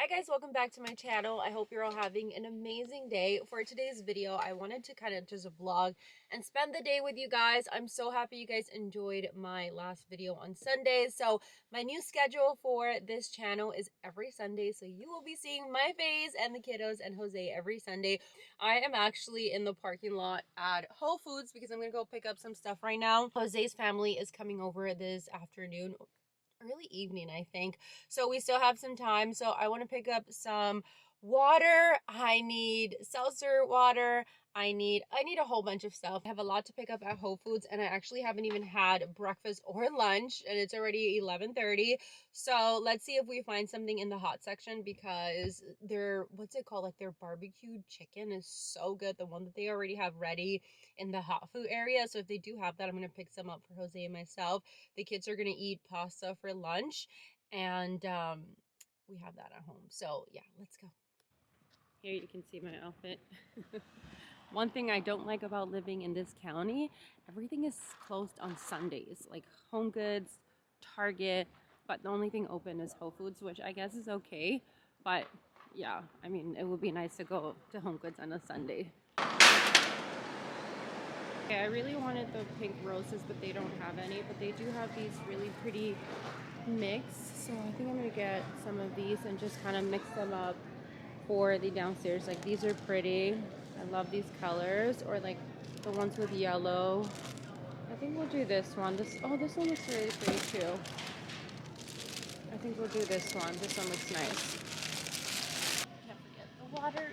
Hi guys, welcome back to my channel. I hope you're all having an amazing day. For today's video, I wanted to kind of just vlog and spend the day with you guys. I'm so happy you guys enjoyed my last video on Sundays. So my new schedule for this channel is every Sunday. So you will be seeing my face and the kiddos and Jose every Sunday. I am actually in the parking lot at Whole Foods because I'm going to go pick up some stuff right now. Jose's family is coming over this afternoon. Early evening, I think. So we still have some time. So I want to pick up some water. I need seltzer water. I need a whole bunch of stuff. I have a lot to pick up at Whole Foods, and I actually haven't even had breakfast or lunch, and it's already 11:30. So let's see if we find something in the hot section because their, what's it called? Like their barbecued chicken is so good. The one that they already have ready in the hot food area. So if they do have that, I'm going to pick some up for Jose and myself. The kids are going to eat pasta for lunch, and we have that at home. So yeah, let's go. Here you can see my outfit. One thing I don't like about living in this county, everything is closed on Sundays, like Home Goods, Target, but the only thing open is Whole Foods, which I guess is okay. But yeah, I mean, it would be nice to go to Home Goods on a Sunday. Okay, I really wanted the pink roses, but they don't have any, but they do have these really pretty mix. So I think I'm gonna get some of these and just kind of mix them up for the downstairs. Like these are pretty. I love these colors, or like the ones with yellow. I think we'll do this one. This one looks really pretty too. I think we'll do this one. This one looks nice. Can't forget the water.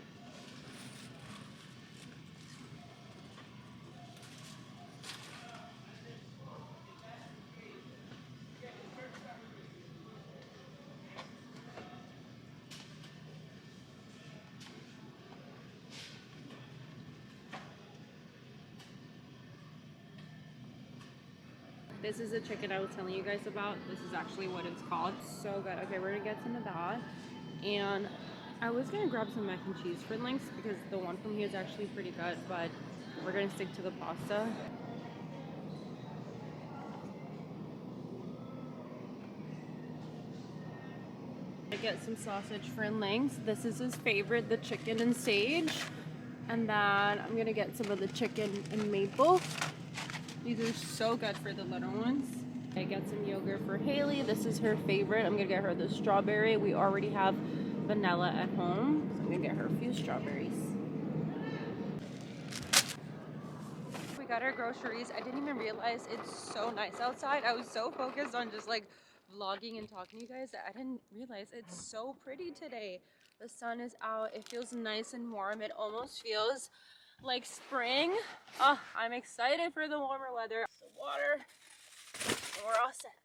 This is the chicken I was telling you guys about. This is actually what it's called. So good. Okay, we're gonna get some of that. And I was gonna grab some mac and cheese for links because the one from here is actually pretty good, but we're gonna stick to the pasta. I get some sausage for links. This is his favorite, the chicken and sage. And then I'm gonna get some of the chicken and maple. These are so good for the little ones. I get some yogurt for Haley. This is her favorite. I'm gonna get her the strawberry. We already have vanilla at home, so I'm gonna get her a few strawberries. We got our groceries. I didn't even realize it's so nice outside. I was so focused on just like vlogging and talking to you guys that I didn't realize it's so pretty today. The sun is out. It feels nice and warm. It almost feels like spring. Oh, I'm excited for the warmer weather. Some water, and we're all set.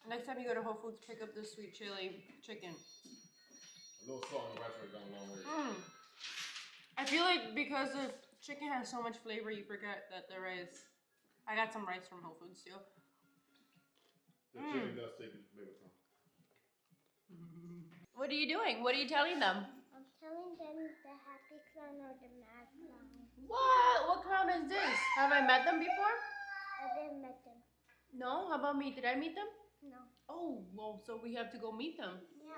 Next time you go to Whole Foods, pick up the sweet chili chicken. A little salt and pepper gone a long way. I feel like because the chicken has so much flavor, you forget that the rice. I got some rice from Whole Foods too. The chicken does take its flavor from. What are you doing? What are you telling them? I'm telling them the happy clown or the mad clown. What? What clown is this? Have I met them before? I didn't met them. No? How about me? Did I meet them? No. Oh, well, so we have to go meet them. Yeah.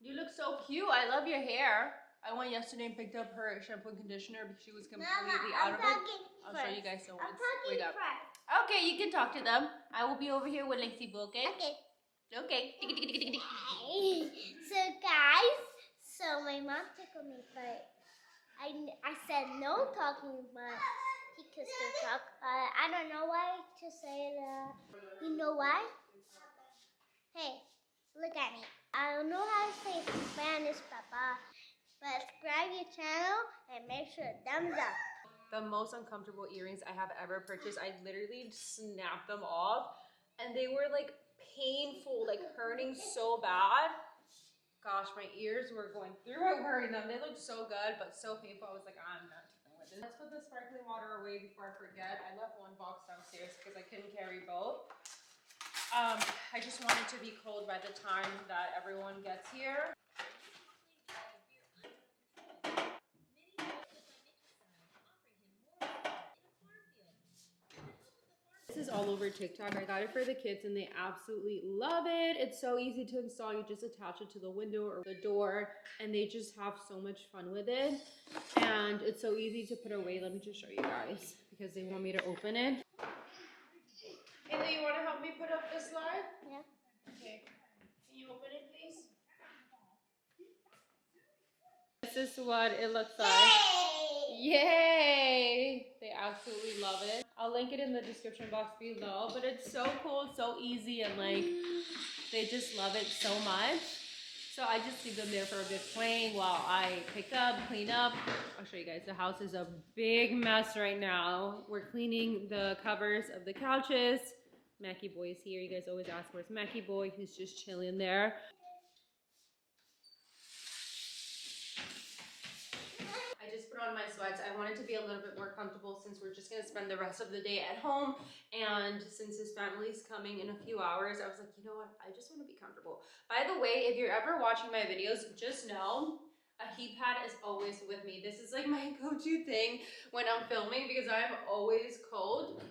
You look so cute. I love your hair. I went yesterday and picked up her shampoo and conditioner because she was completely out of it. I'll show you guys. So I'm talking first. Okay, you can talk to them. I will be over here with Lexi, okay? Okay. Okay. So guys, so my mom tickled me, but I said no talking, but he could still talk. I don't know why to say that. You know why? Hey, look at me. I don't know how to say Spanish, Papa. But subscribe your channel and make sure thumbs up. The most uncomfortable earrings I have ever purchased. I literally snapped them off and they were like painful, like hurting so bad. Gosh, my ears were going through it wearing them. They looked so good, but so painful. I was like, I'm not dealing with it. Let's put the sparkling water away before I forget. I left one box downstairs because I couldn't carry both. I just want it to be cold by the time that everyone gets here. This is all over TikTok. I got it for the kids and they absolutely love it. It's so easy to install. You just attach it to the window or the door and they just have so much fun with it. And it's so easy to put away. Let me just show you guys because they want me to open it. Ayla, you want to help me put up this slide? Yeah. Okay. Can you open it, please? This is what it looks like. Yay! They absolutely love it. I'll link it in the description box below, but it's so cool, so easy, and like they just love it so much. So I just leave them there for a bit playing while I pick up, clean up. I'll show you guys. The house is a big mess right now. We're cleaning the covers of the couches. Mackie Boy is here. You guys always ask where's Mackie Boy. He's just chilling there. I just put on my sweats. I wanted to be a little bit more comfortable since we're just gonna spend the rest of the day at home. And since his family's coming in a few hours, I was like, you know what? I just wanna be comfortable. By the way, if you're ever watching my videos, just know a heat pad is always with me. This is like my go-to thing when I'm filming because I'm always cold.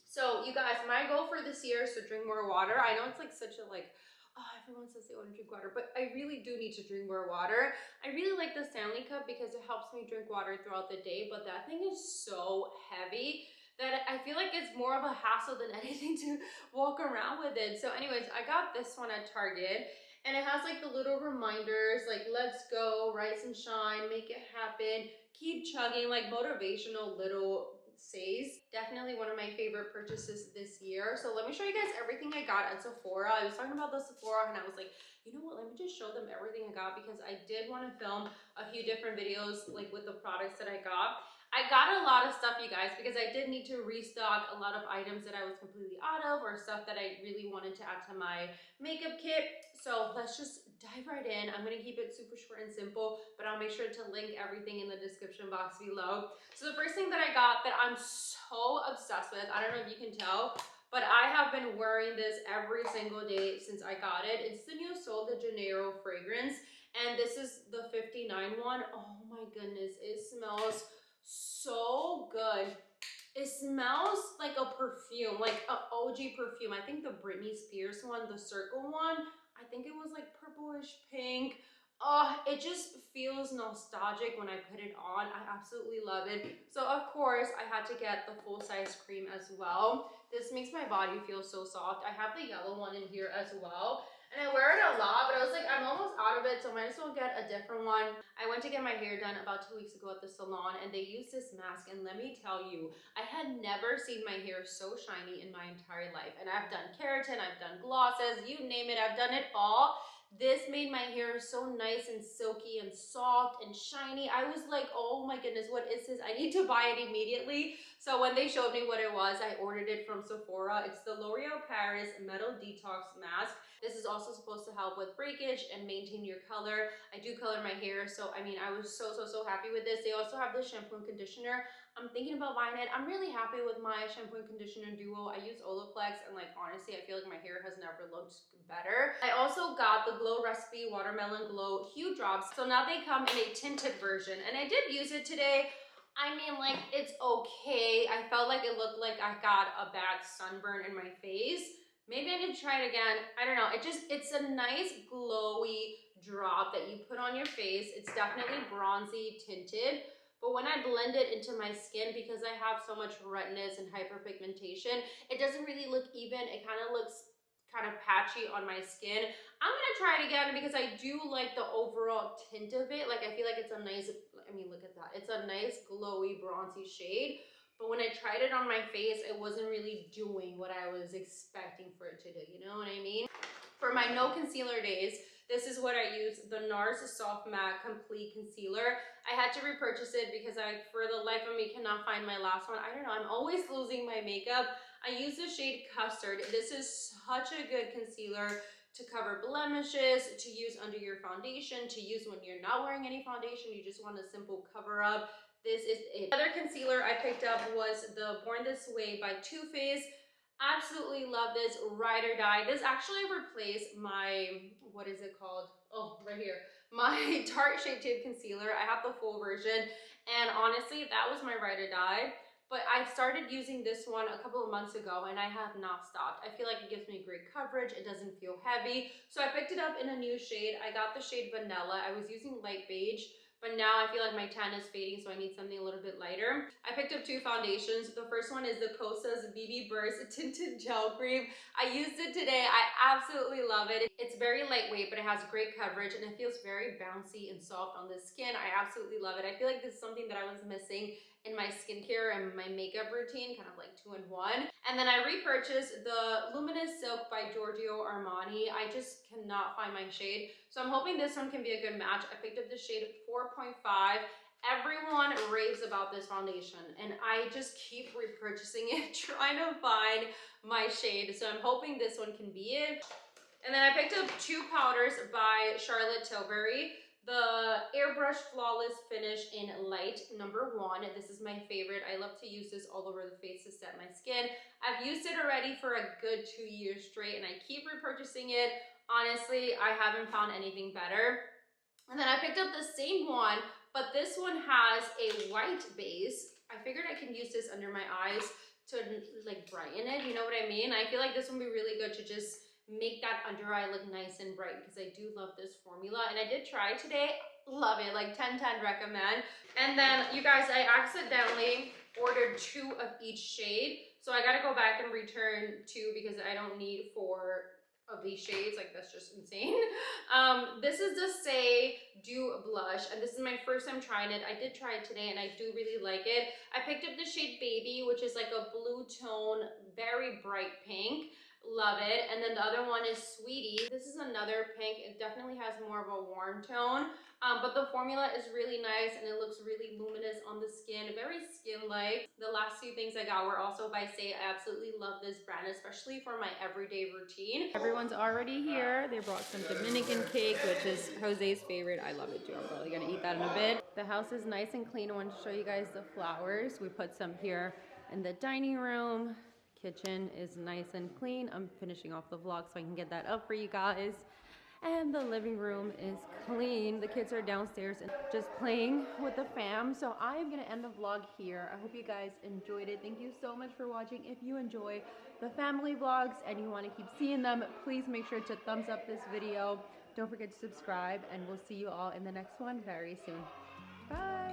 So you guys, my goal for this year is to drink more water. I know it's like such a like, oh, everyone says they want to drink water, but I really do need to drink more water. I really like the Stanley Cup because it helps me drink water throughout the day, but that thing is so heavy that I feel like it's more of a hassle than anything to walk around with it. So anyways, I got this one at Target and it has like the little reminders like let's go, rise and shine, make it happen, keep chugging, like motivational little says. Definitely one of my favorite purchases this year. So let me show you guys everything I got at Sephora. I was talking about the Sephora and I was like, you know what, let me just show them everything I got because I did want to film a few different videos like with the products that I got. I got a lot of stuff, you guys, because I did need to restock a lot of items that I was completely out of or stuff that I really wanted to add to my makeup kit. So let's just dive right in. I'm gonna keep it super short and simple, but I'll make sure to link everything in the description box below. So the first thing that I got that I'm so obsessed with, I don't know if you can tell, but I have been wearing this every single day since I got it. It's the new Sol de Janeiro fragrance, and this is the 59 one. Oh my goodness, it smells so good. It smells like a perfume, like an OG perfume. I think the Britney Spears one, the circle one, I think it was like purplish pink. Oh, it just feels nostalgic when I put it on. I absolutely love it. So of course I had to get the full size cream as well. This makes my body feel so soft. I have the yellow one in here as well. And I wear it a lot, but I was like, I'm almost out of it, so I might as well get a different one. I went to get my hair done about 2 weeks ago at the salon, and they used this mask, and let me tell you, I had never seen my hair so shiny in my entire life. And I've done keratin, I've done glosses, you name it, I've done it all. This made my hair so nice and silky and soft and shiny. I was like, oh my goodness, what is this? I need to buy it immediately. So when they showed me what it was, I ordered it from Sephora. It's the L'Oreal Paris Metal Detox Mask. This is also supposed to help with breakage and maintain your color. I do color my hair, so I mean, I was so happy with this. They also have the shampoo and conditioner. I'm thinking about buying it. I'm really happy with my shampoo and conditioner duo. I use Olaplex, and like honestly, I feel like my hair has never looked better. I also got the Glow Recipe Watermelon Glow Hue Drops. So now they come in a tinted version, and I did use it today. I mean, like, it's okay. I felt like it looked like I got a bad sunburn in my face. Maybe I need to try it again. I don't know. It's a nice glowy drop that you put on your face. It's definitely bronzy tinted. But when I blend it into my skin, because I have so much redness and hyperpigmentation, it doesn't really look even. It kind of looks kind of patchy on my skin. I'm gonna try it again because I do like the overall tint of it. Like, I feel like it's a nice, I mean, look at that. It's a nice glowy bronzy shade. But when I tried it on my face, it wasn't really doing what I was expecting for it to do, you know what I mean? For my no concealer days, this is what I use, the NARS Soft Matte Complete Concealer. I had to repurchase it because I, for the life of me, cannot find my last one. I don't know, I'm always losing my makeup. I use the shade Custard. This is such a good concealer to cover blemishes, to use under your foundation, to use when you're not wearing any foundation, you just want a simple cover up. This is it. Another concealer I picked up was the Born This Way by Too Faced. Absolutely love this, ride or die. This actually replaced my, what is it called? Oh, right here. My Tarte Shape Tape Concealer. I have the full version. And honestly, that was my ride or die. but I started using this one a couple of months ago and I have not stopped. I feel like it gives me great coverage. It doesn't feel heavy. So I picked it up in a new shade. I got the shade Vanilla. I was using light beige, but now I feel like my tan is fading, so I need something a little bit lighter. I picked up two foundations. The first one is the Kosas BB Burst Tinted Gel Cream. I used it today. I absolutely love it. It's very lightweight, but it has great coverage and it feels very bouncy and soft on the skin. I absolutely love it. I feel like this is something that I was missing in my skincare and my makeup routine, kind of like 2-in-1. And then I repurchased the Luminous Silk by Giorgio Armani. I just cannot find my shade, so I'm hoping this one can be a good match. I picked up the shade 4.5. Everyone raves about this foundation and I just keep repurchasing it, trying to find my shade. So I'm hoping this one can be it. And then I picked up two powders by Charlotte Tilbury. The Airbrush Flawless Finish in Light #1. This is my favorite. I love to use this all over the face to set my skin. I've used it already for a good 2 years straight and I keep repurchasing it. Honestly, I haven't found anything better. And then I picked up the same one, but this one has a white base. I figured I can use this under my eyes to like brighten it, you know what I mean? I feel like this would be really good to just make that under eye look nice and bright because I do love this formula. And I did try today, love it, like 10/10 recommend. And then you guys, I accidentally ordered 2 of each shade. So I gotta go back and return 2 because I don't need 4 of these shades, like that's just insane. This is the Say Dew Blush, and this is my first time trying it. I did try it today and I do really like it. I picked up the shade Baby, which is like a blue tone, very bright pink. Love it. And then the other one is Sweetie. This is another pink. It definitely has more of a warm tone, but the formula is really nice and it looks really luminous on the skin, very skin-like. The last 2 things I got were also by Say. I absolutely love this brand, especially for my everyday routine. Everyone's already here. They brought some Dominican cake, which is Jose's favorite. I love it too. I'm probably gonna eat that in a bit. The house is nice and clean. I want to show you guys the flowers. We put some here in the dining room. Kitchen is nice and clean. I'm finishing off the vlog so I can get that up for you guys. And the living room is clean. The kids are downstairs and just playing with the fam. So I am gonna end the vlog here. I hope you guys enjoyed it. Thank you so much for watching. If you enjoy the family vlogs and you wanna keep seeing them, please make sure to thumbs up this video. Don't forget to subscribe and we'll see you all in the next one very soon. Bye.